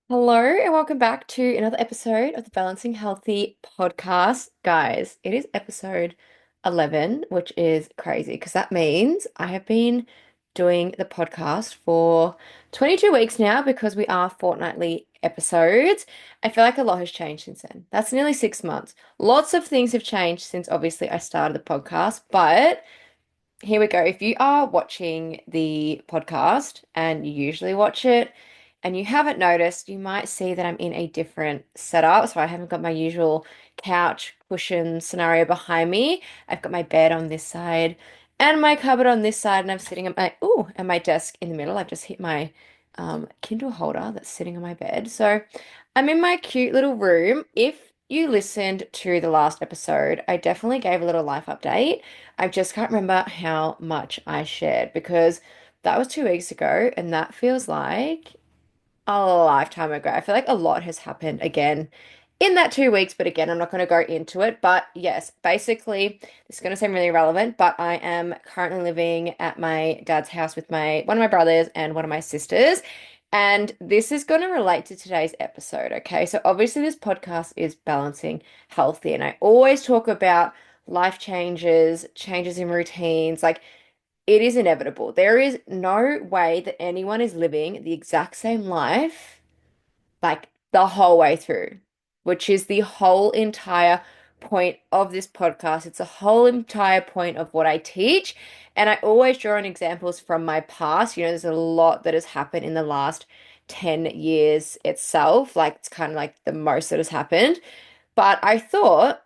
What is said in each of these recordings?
Hello and welcome back to another episode of the Balancing Healthy podcast. Guys, it is episode 11, which is crazy because that means I have been doing the podcast for 22 weeks now because we are fortnightly episodes. I feel like a lot has changed since then. That's nearly 6 months. Lots of things have changed since obviously I started the podcast, but here we go. If you are watching the podcast and you usually watch it and you haven't noticed, you might see that I'm in a different setup. So I haven't got my usual couch cushion scenario behind me. I've got my bed on this side and my cupboard on this side, and I'm sitting at my desk in the middle. I've just hit my Kindle holder that's sitting on my bed. So I'm in my cute little room. If you listened to the last episode, I definitely gave a little life update. I just can't remember how much I shared because that was 2 weeks ago, and that feels like a lifetime ago. I feel like a lot has happened again in that 2 weeks, but again, I'm not going to go into it. But yes, basically, this is going to seem really relevant, but I am currently living at my dad's house with my one of my brothers and one of my sisters. And this is going to relate to today's episode, okay? So obviously this podcast is balancing healthy, and I always talk about life changes, changes in routines, like it is inevitable. There is no way that anyone is living the exact same life like the whole way through, which is the whole entire point of this podcast. It's a whole entire point of what I teach. And I always draw on examples from my past. There's a lot that has happened in the last 10 years itself. Like it's kind of like the most that has happened. But I thought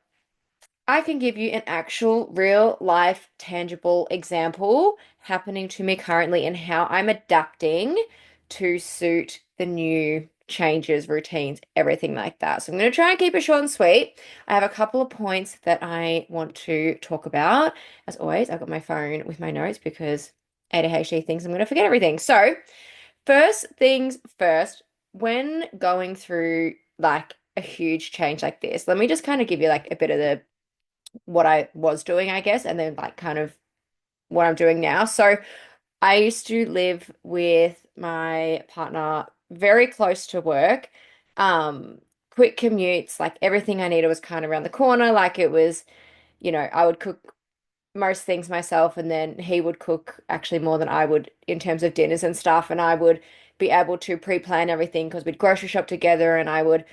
I can give you an actual real life tangible example happening to me currently and how I'm adapting to suit the new changes, routines, everything like that. So I'm going to try and keep it short and sweet. I have a couple of points that I want to talk about. As always, I've got my phone with my notes because ADHD thinks I'm going to forget everything. So, first things first, when going through like a huge change like this, let me just kind of give you like a bit of the what I was doing, I guess, and then like kind of what I'm doing now. So I used to live with my partner very close to work. Quick commutes, like everything I needed was kind of around the corner. Like it was, I would cook most things myself, and then he would cook actually more than I would in terms of dinners and stuff. And I would be able to pre-plan everything because we'd grocery shop together, and I would,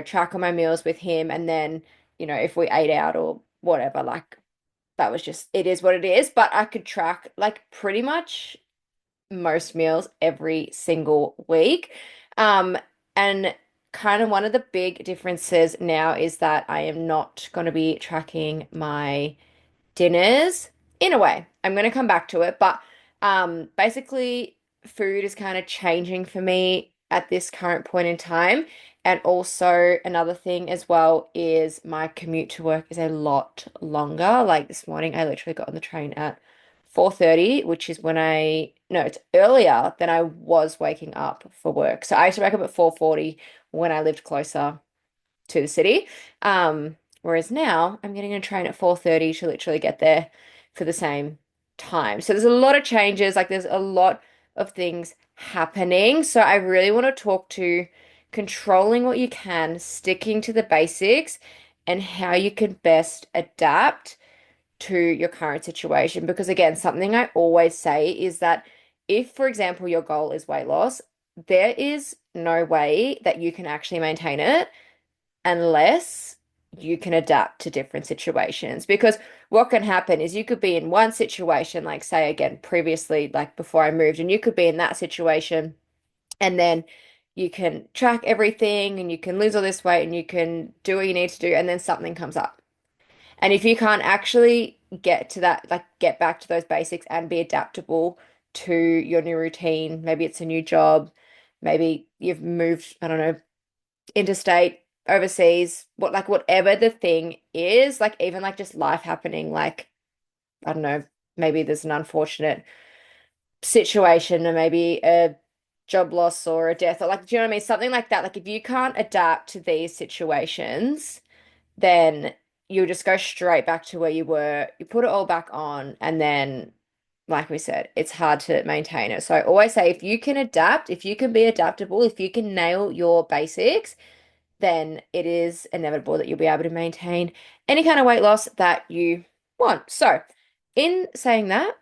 track on my meals with him. And then, if we ate out or whatever, like that was just, it is what it is. But I could track like pretty much most meals every single week. Um, and kind of one of the big differences now is that I am not going to be tracking my dinners in a way. I'm going to come back to it, but basically, food is kind of changing for me at this current point in time. And also, another thing as well is my commute to work is a lot longer. Like this morning, I literally got on the train at 4:30, which is when no, it's earlier than I was waking up for work. So I used to wake up at 4:40 when I lived closer to the city. Whereas now I'm getting a train at 4:30 to literally get there for the same time. So there's a lot of changes, like there's a lot of things happening. So I really want to talk to controlling what you can, sticking to the basics, and how you can best adapt to your current situation. Because again, something I always say is that if, for example, your goal is weight loss, there is no way that you can actually maintain it unless you can adapt to different situations. Because what can happen is you could be in one situation, like say again, previously, like before I moved, and you could be in that situation, and then you can track everything and you can lose all this weight and you can do what you need to do, and then something comes up. And if you can't actually get to that, like get back to those basics and be adaptable to your new routine, maybe it's a new job, maybe you've moved, I don't know, interstate, overseas, whatever the thing is, like even like just life happening, like I don't know, maybe there's an unfortunate situation or maybe a job loss or a death or like do you know what I mean? Something like that. Like if you can't adapt to these situations, then you'll just go straight back to where you were. You put it all back on and then like we said, it's hard to maintain it. So I always say if you can adapt, if you can be adaptable, if you can nail your basics, then it is inevitable that you'll be able to maintain any kind of weight loss that you want. So, in saying that,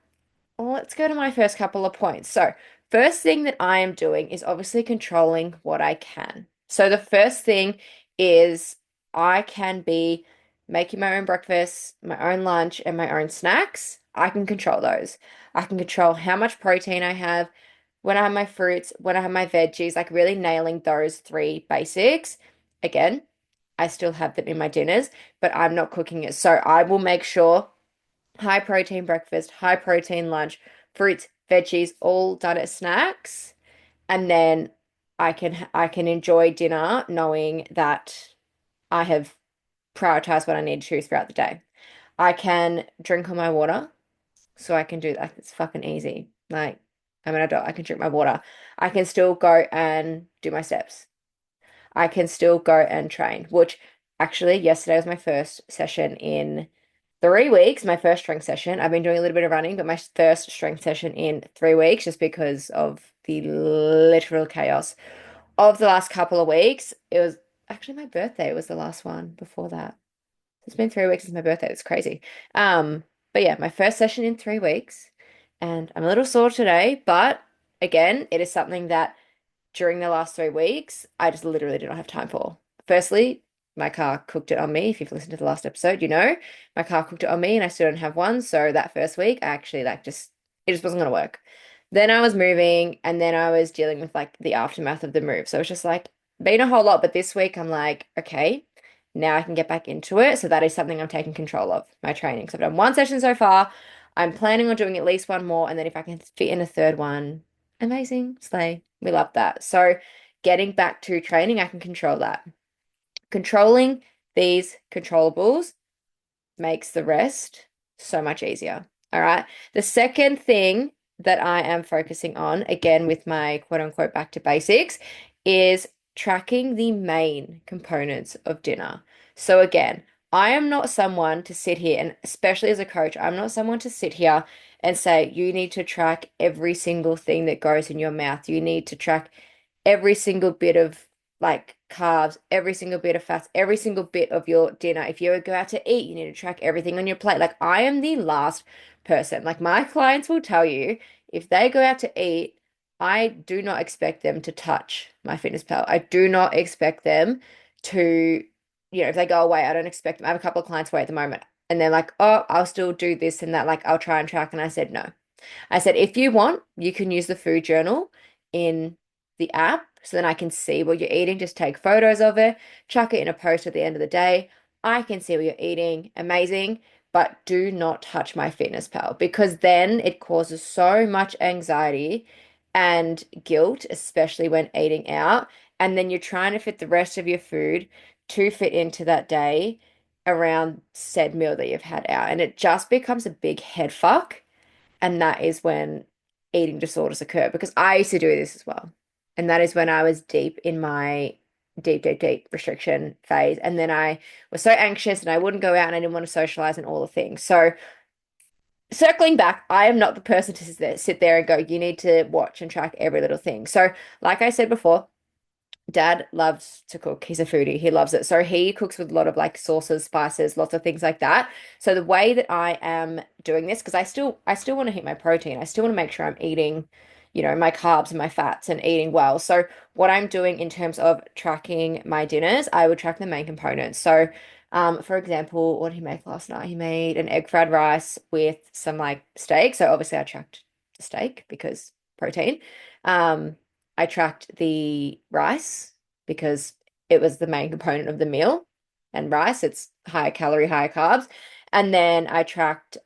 let's go to my first couple of points. So, first thing that I am doing is obviously controlling what I can. So, the first thing is I can be making my own breakfast, my own lunch, and my own snacks. I can control those. I can control how much protein I have, when I have my fruits, when I have my veggies, like really nailing those three basics. Again, I still have them in my dinners, but I'm not cooking it. So, I will make sure high protein breakfast, high protein lunch, fruits, veggies, all done as snacks, and then I can enjoy dinner knowing that I have prioritized what I need to throughout the day. I can drink all my water, so I can do that. It's fucking easy. Like I'm an adult, I can drink my water. I can still go and do my steps. I can still go and train, which actually yesterday was my first session in 3 weeks, my first strength session. I've been doing a little bit of running, but my first strength session in 3 weeks just because of the literal chaos of the last couple of weeks. It was actually my birthday was the last one before that. It's been 3 weeks since my birthday. It's crazy. But yeah, my first session in 3 weeks, and I'm a little sore today, but again, it is something that during the last 3 weeks, I just literally did not have time for. Firstly, my car cooked it on me. If you've listened to the last episode, you know my car cooked it on me and I still don't have one. So that first week, I actually like just it just wasn't gonna work. Then I was moving and then I was dealing with like the aftermath of the move. So it was just like been a whole lot. But this week I'm like, okay, now I can get back into it. So that is something I'm taking control of, my training. So I've done one session so far. I'm planning on doing at least one more, and then if I can fit in a third one, amazing, slay. We love that. So getting back to training, I can control that. Controlling these controllables makes the rest so much easier. All right. The second thing that I am focusing on, again with my quote unquote back to basics, is tracking the main components of dinner. So again, I am not someone to sit here, and especially as a coach, I'm not someone to sit here and say, you need to track every single thing that goes in your mouth. You need to track every single bit of like carbs, every single bit of fats, every single bit of your dinner. If you go out to eat, you need to track everything on your plate. Like I am the last person. Like my clients will tell you if they go out to eat, I do not expect them to touch my fitness pal. I do not expect them to, if they go away, I don't expect them. I have a couple of clients away at the moment and they're like, oh, I'll still do this and that. Like I'll try and track. And I said, no. I said, if you want, you can use the food journal in the app so then I can see what you're eating. Just take photos of it, chuck it in a post at the end of the day. I can see what you're eating. Amazing. But do not touch my fitness pal because then it causes so much anxiety and guilt, especially when eating out. And then you're trying to fit the rest of your food to fit into that day around said meal that you've had out. And it just becomes a big head fuck. And that is when eating disorders occur because I used to do this as well. And that is when I was deep in my deep, deep, deep restriction phase. And then I was so anxious and I wouldn't go out and I didn't want to socialize and all the things. So circling back, I am not the person to sit there and go, you need to watch and track every little thing. So, like I said before, Dad loves to cook. He's a foodie. He loves it. So he cooks with a lot of like sauces, spices, lots of things like that. So the way that I am doing this, because I still want to hit my protein. I still want to make sure I'm eating, my carbs and my fats and eating well. So what I'm doing in terms of tracking my dinners, I would track the main components. So for example, what did he make last night? He made an egg fried rice with some like steak. So obviously I tracked the steak because protein. Um, I tracked the rice because it was the main component of the meal. And rice, it's higher calorie, higher carbs. And then I tracked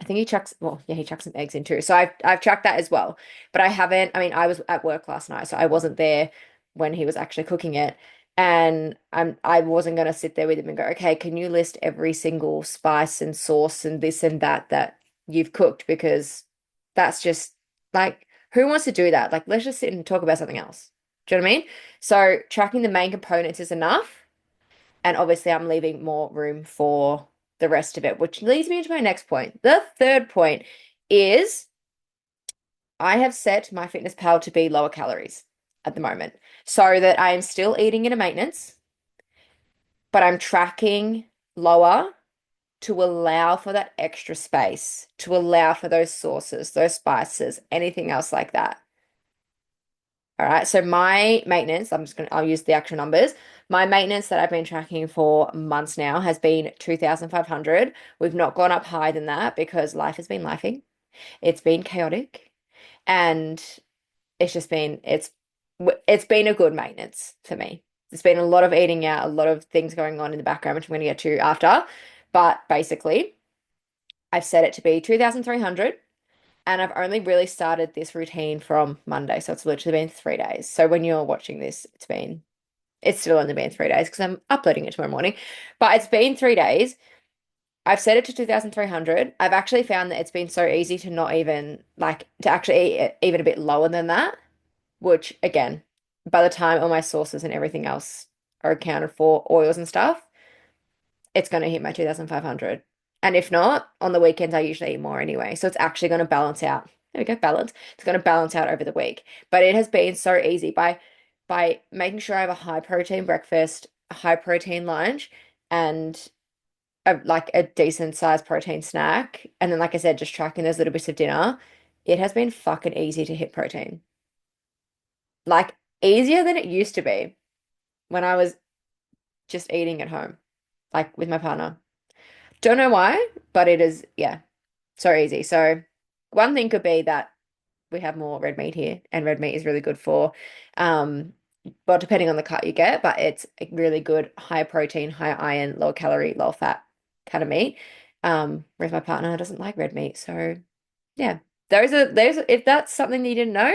I think he chucks well, yeah, he chucked some eggs in too. So I've tracked that as well. But I mean, I was at work last night, so I wasn't there when he was actually cooking it. And I wasn't gonna sit there with him and go, okay, can you list every single spice and sauce and this and that you've cooked? Because that's just like who wants to do that? Like, let's just sit and talk about something else. Do you know what I mean? So tracking the main components is enough. And obviously, I'm leaving more room for the rest of it, which leads me into my next point. The third point is I have set my fitness pal to be lower calories at the moment so that I am still eating in a maintenance, but I'm tracking lower to allow for that extra space, to allow for those sauces, those spices, anything else like that. All right. So my maintenance, I'll use the actual numbers. My maintenance that I've been tracking for months now has been 2,500. We've not gone up higher than that because life has been lifing. It's been chaotic and it's been a good maintenance for me. There's been a lot of eating out, a lot of things going on in the background, which I'm going to get to after. But basically, I've set it to be 2,300 and I've only really started this routine from Monday. So it's literally been 3 days. So when you're watching this, it's still only been 3 days because I'm uploading it tomorrow morning. But it's been 3 days. I've set it to 2,300. I've actually found that it's been so easy to not even like to actually eat it even a bit lower than that, which again, by the time all my sauces and everything else are accounted for, oils and stuff, it's going to hit my 2,500. And if not, on the weekends, I usually eat more anyway. So it's actually going to balance out. There we go, balance. It's going to balance out over the week. But it has been so easy by making sure I have a high protein breakfast, a high protein lunch, and like a decent sized protein snack. And then, like I said, just tracking those little bits of dinner. It has been fucking easy to hit protein. Like easier than it used to be when I was just eating at home, like with my partner. Don't know why, but it is, yeah, so easy. So one thing could be that we have more red meat here, and red meat is really good for, um, well, depending on the cut you get, but it's a really good high protein, high iron, low calorie, low fat kind of meat. Whereas my partner doesn't like red meat, so yeah, those are, if that's something that you didn't know,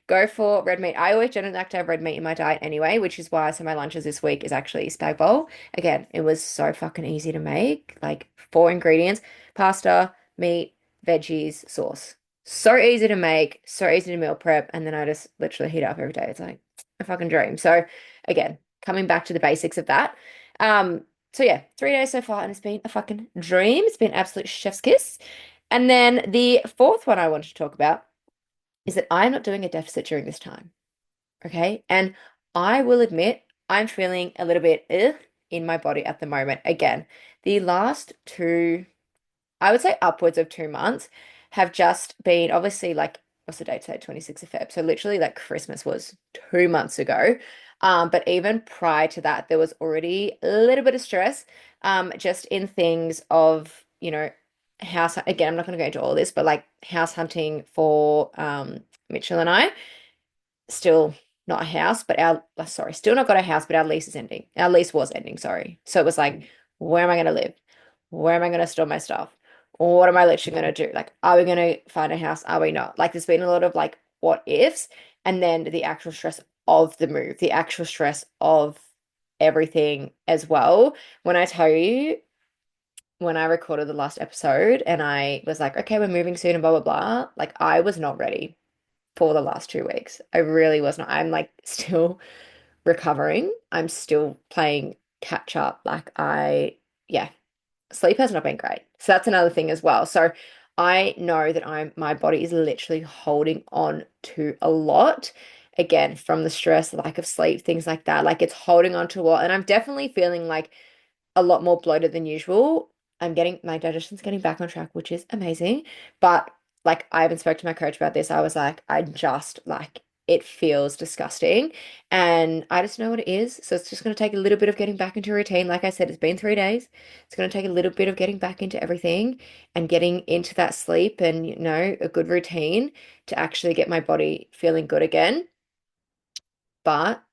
go for red meat. I always generally like to have red meat in my diet anyway, which is why some of my lunches this week is actually spag bowl. Again, it was so fucking easy to make, like four ingredients: pasta, meat, veggies, sauce. So easy to make, so easy to meal prep, and then I just literally heat it up every day. It's like a fucking dream. So again, coming back to the basics of that. So yeah, 3 days so far, and it's been a fucking dream. It's been absolute chef's kiss. And then the fourth one I wanted to talk about is that I'm not doing a deficit during this time. Okay. And I will admit I'm feeling a little bit in my body at the moment. Again, the last two, I would say upwards of 2 months have just been obviously like, what's the date today? 26th of Feb. So literally like Christmas was 2 months ago. But even prior to that, there was already a little bit of stress, just in things of, house, again, I'm not going to go into all this, but like house hunting for, Mitchell and I still not a house, but sorry, still not got a house, but our lease is ending. Our lease was ending, sorry. So it was like, where am I going to live? Where am I going to store my stuff? What am I literally going to do? Like, are we going to find a house? Are we not? Like, there's been a lot of like what ifs, and then the actual stress of the move, the actual stress of everything as well. When I tell you, when I recorded the last episode and I was like, okay, we're moving soon and blah, blah, blah, like, I was not ready for the last 2 weeks. I really was not. I'm like still recovering. I'm still playing catch up. Yeah, sleep has not been great. So that's another thing as well. So I know that my body is literally holding on to a lot. Again, from the stress, the lack of sleep, things like that. Like it's holding on to a lot. And I'm definitely feeling like a lot more bloated than usual. My digestion's getting back on track, which is amazing. But like I even spoke to my coach about this. I was like, I just like it feels disgusting. And I just know what it is. So it's just going to take a little bit of getting back into routine. Like I said, it's been 3 days. It's going to take a little bit of getting back into everything and getting into that sleep and, a good routine to actually get my body feeling good again. But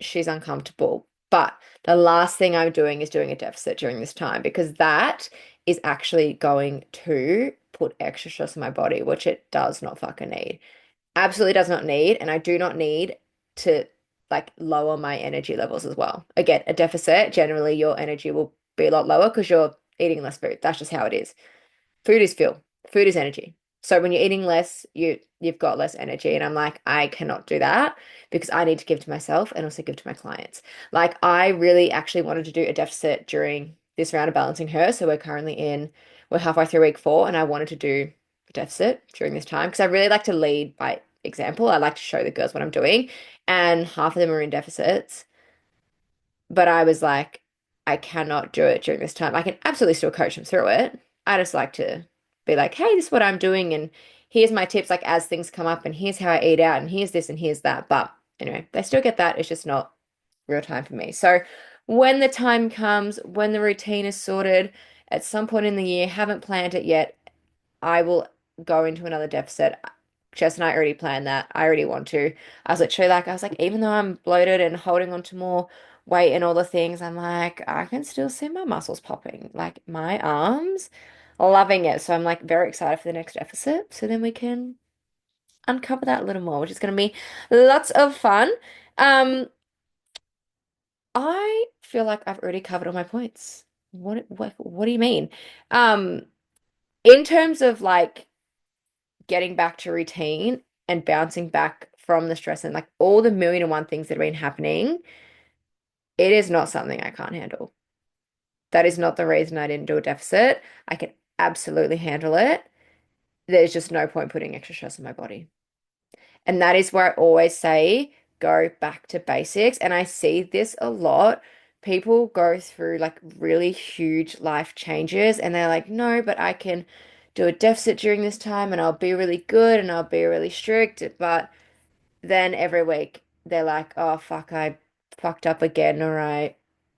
she's uncomfortable. But the last thing I'm doing is doing a deficit during this time because that is actually going to put extra stress on my body, which it does not fucking need. Absolutely does not need. And I do not need to like lower my energy levels as well. Again, a deficit, generally your energy will be a lot lower because you're eating less food. That's just how it is. Food is fuel. Food is energy. So when you're eating less, you've got less energy. And I'm like, I cannot do that because I need to give to myself and also give to my clients. Like I really actually wanted to do a deficit during this round of balancing her. So we're halfway through week 4 and I wanted to do deficit during this time because I really like to lead by example. I like to show the girls what I'm doing, and half of them are in deficits. But I was like, I cannot do it during this time. I can absolutely still coach them through it. I just like to be like, hey, this is what I'm doing, and here's my tips, like as things come up, and here's how I eat out, and here's this and here's that. But anyway, they still get that. It's just not real time for me. So when the time comes, when the routine is sorted, at some point in the year, haven't planned it yet, I will go into another deficit. Jess and I already planned that. I already want to. I was like, even though I'm bloated and holding on to more weight and all the things, I'm like, I can still see my muscles popping, like my arms, loving it. So I'm like very excited for the next deficit. So then we can uncover that a little more, which is going to be lots of fun. Um, I feel like I've already covered all my points. What do you mean? Um, in terms of like getting back to routine and bouncing back from the stress and like all the million and one things that have been happening, it is not something I can't handle. That is not the reason I didn't do a deficit. I can absolutely handle it. There's just no point putting extra stress on my body. And that is where I always say go back to basics. And I see this a lot. People go through like really huge life changes and they're like, no, but I can do a deficit during this time and I'll be really good and I'll be really strict. But then every week they're like, oh, fuck, I fucked up again, or I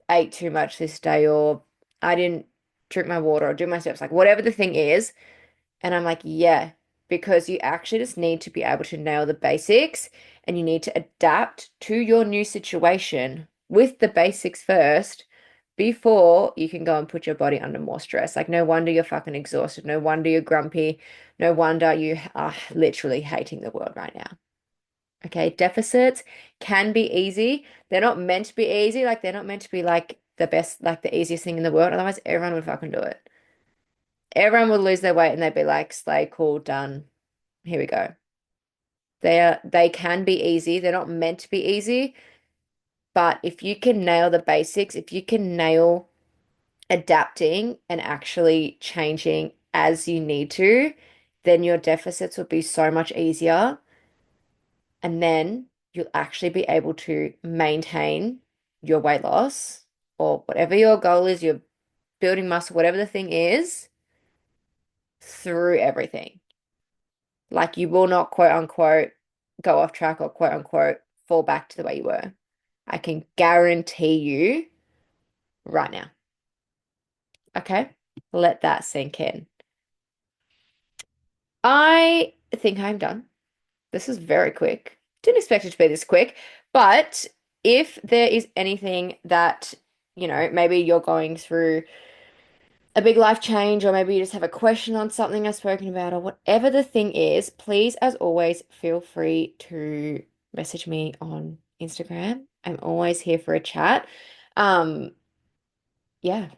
ate too much this day, or I didn't drink my water or do my steps, like whatever the thing is. And I'm like, yeah, because you actually just need to be able to nail the basics and you need to adapt to your new situation with the basics first before you can go and put your body under more stress. Like, no wonder you're fucking exhausted. No wonder you're grumpy. No wonder you are literally hating the world right now. Okay, deficits can be easy. They're not meant to be easy. Like, they're not meant to be like the best, like the easiest thing in the world. Otherwise, everyone would fucking do it. Everyone would lose their weight and they'd be like, slay, cool, done. Here we go. They can be easy. They're not meant to be easy, but if you can nail the basics, if you can nail adapting and actually changing as you need to, then your deficits will be so much easier. And then you'll actually be able to maintain your weight loss or whatever your goal is, you're building muscle, whatever the thing is, through everything. Like you will not quote unquote go off track or quote unquote fall back to the way you were. I can guarantee you right now. Okay? Let that sink in. I think I'm done. This is very quick. Didn't expect it to be this quick, but if there is anything that, maybe you're going through a big life change, or maybe you just have a question on something I've spoken about, or whatever the thing is, please, as always, feel free to message me on Instagram. I'm always here for a chat. Um, yeah,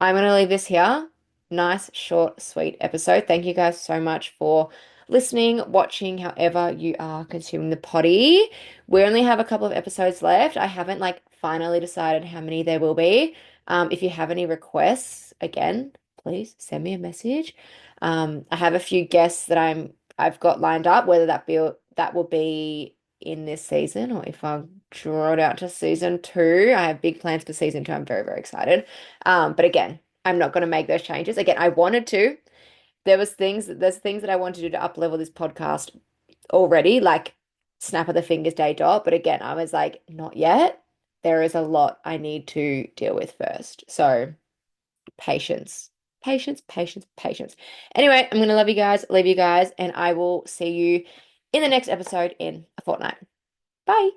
I'm going to leave this here. Nice, short, sweet episode. Thank you guys so much for listening, watching, however you are consuming the potty. We only have a couple of episodes left. I haven't like finally decided how many there will be. If you have any requests, again, please send me a message. I have a few guests that I've got lined up, whether that will be in this season or if I draw it out to season two. I have big plans for season two. I'm very, very excited. But again, I'm not going to make those changes. Again, I wanted to. There's things that I want to do to up level this podcast already, like snap of the fingers day dot. But again, I was like, not yet. There is a lot I need to deal with first. So patience, patience, patience, patience. Anyway, I'm going to love you guys, leave you guys, and I will see you in the next episode in a fortnight. Bye.